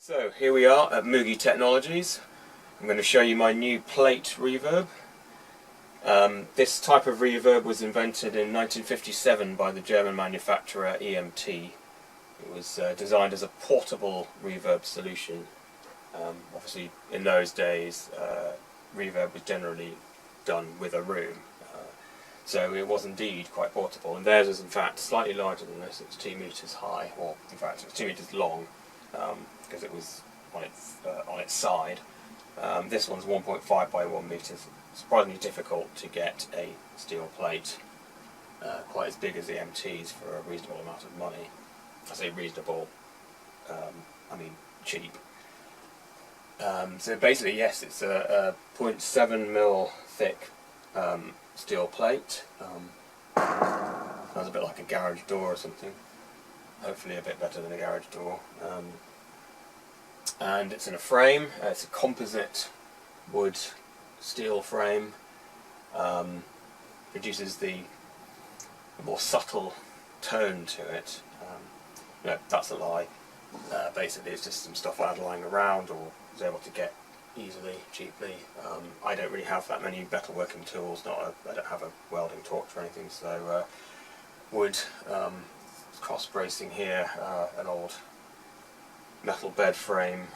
So here we are at Mugi Technologies. I'm going to show you my new plate reverb. This type of reverb was invented in 1957 by the German manufacturer EMT. It was designed as a portable reverb solution. Obviously in those days reverb was generally done with a room, so it was indeed quite portable, and theirs is in fact slightly larger than this. It's 2 meters high, or in fact it's 2 meters long, because it was on its side. This one's 1.5 by 1 meters. Surprisingly difficult to get a steel plate quite as big as the MT's for a reasonable amount of money. I say reasonable, I mean cheap. So basically, yes, it's a 0.7mm thick steel plate. Sounds a bit like a garage door or something. Hopefully a bit better than a garage door. And it's in a frame. It's a composite wood steel frame. Produces the more subtle tone to it. No, that's a lie. Basically it's just some stuff I had lying around or was able to get easily, cheaply. I don't really have that many metalworking tools. I don't have a welding torch or anything, so wood, cross bracing here, an old metal bed frame.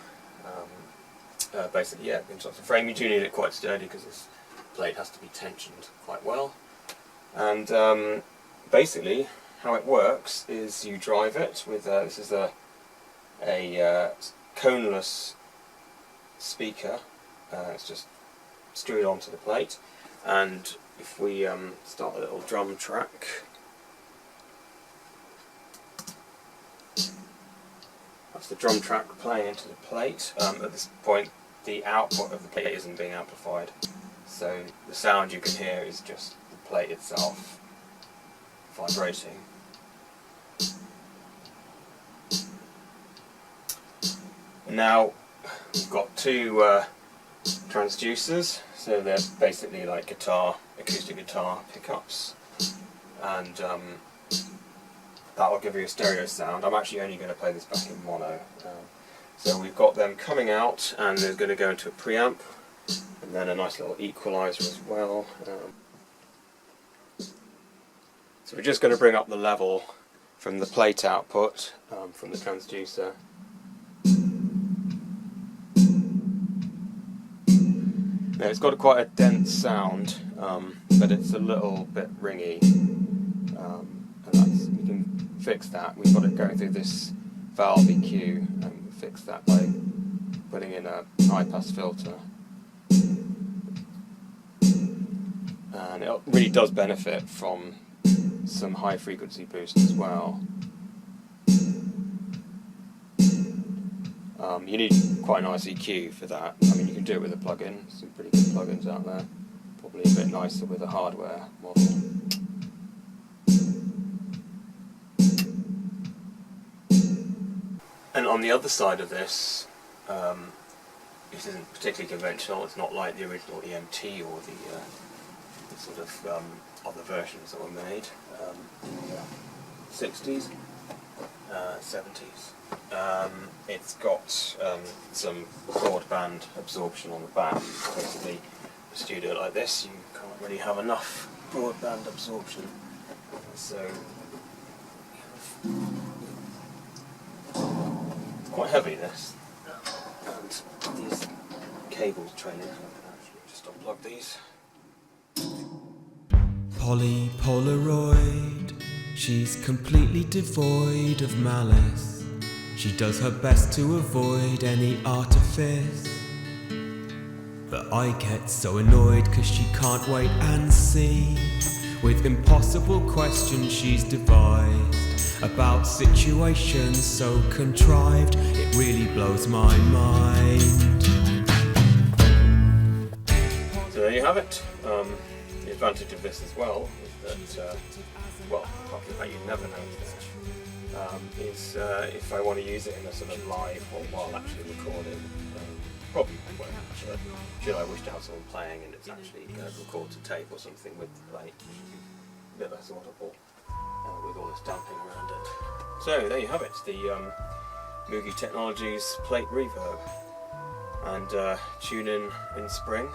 Basically, yeah, in terms of frame, you do need it quite sturdy because this plate has to be tensioned quite well. And basically, how it works is you drive it with this is a coneless speaker. It's just screwed onto the plate, and if we start a little drum track, that's the drum track playing into the plate. At this point the output of the plate isn't being amplified, so the sound you can hear is just the plate itself vibrating. Now we've got two transducers, so they're basically like acoustic guitar pickups, and that will give you a stereo sound. I'm actually only going to play this back in mono. So we've got them coming out, and they're going to go into a preamp, and then a nice little equalizer as well. So we're just going to bring up the level from the plate output, from the transducer. Now it's got quite a dense sound, but it's a little bit ringy, and we can fix that. We've got it going through this valve EQ, and we fix that by putting in a high-pass filter. And it really does benefit from some high-frequency boost as well. You need quite a nice EQ for that. I mean, you can do it with a plug-in. Some pretty good plugins out there. Probably a bit nicer with a hardware model. And on the other side of this, it isn't particularly conventional. It's not like the original EMT or the sort of other versions that were made. 60s, 70s. It's got some broadband absorption on the back. Basically, a studio like this, you can't really have enough broadband absorption. So it's quite heavy, this, and these cables trailing. I can actually just unplug these. Polly Polaroid, she's completely devoid of malice. She does her best to avoid any artifice, but I get so annoyed 'cause she can't wait and see with impossible questions she's devised about situations so contrived it really blows my mind. So there you have it. The advantage of this as well is that, well, apart from the fact you never know this, is if I want to use it in a sort of live or while actually recording, probably won't, but should I wish to have someone playing and it's actually going to record to tape or something with the plate, a bit less audible with all this damping around it. So there you have it, the Moogie Technologies plate reverb, and tune in spring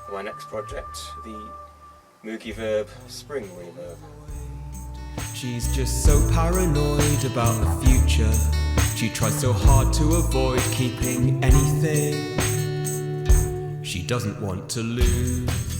for my next project, the Moogie Verb Spring Reverb. She's just so paranoid about the future. She tries so hard to avoid keeping anything she doesn't want to lose.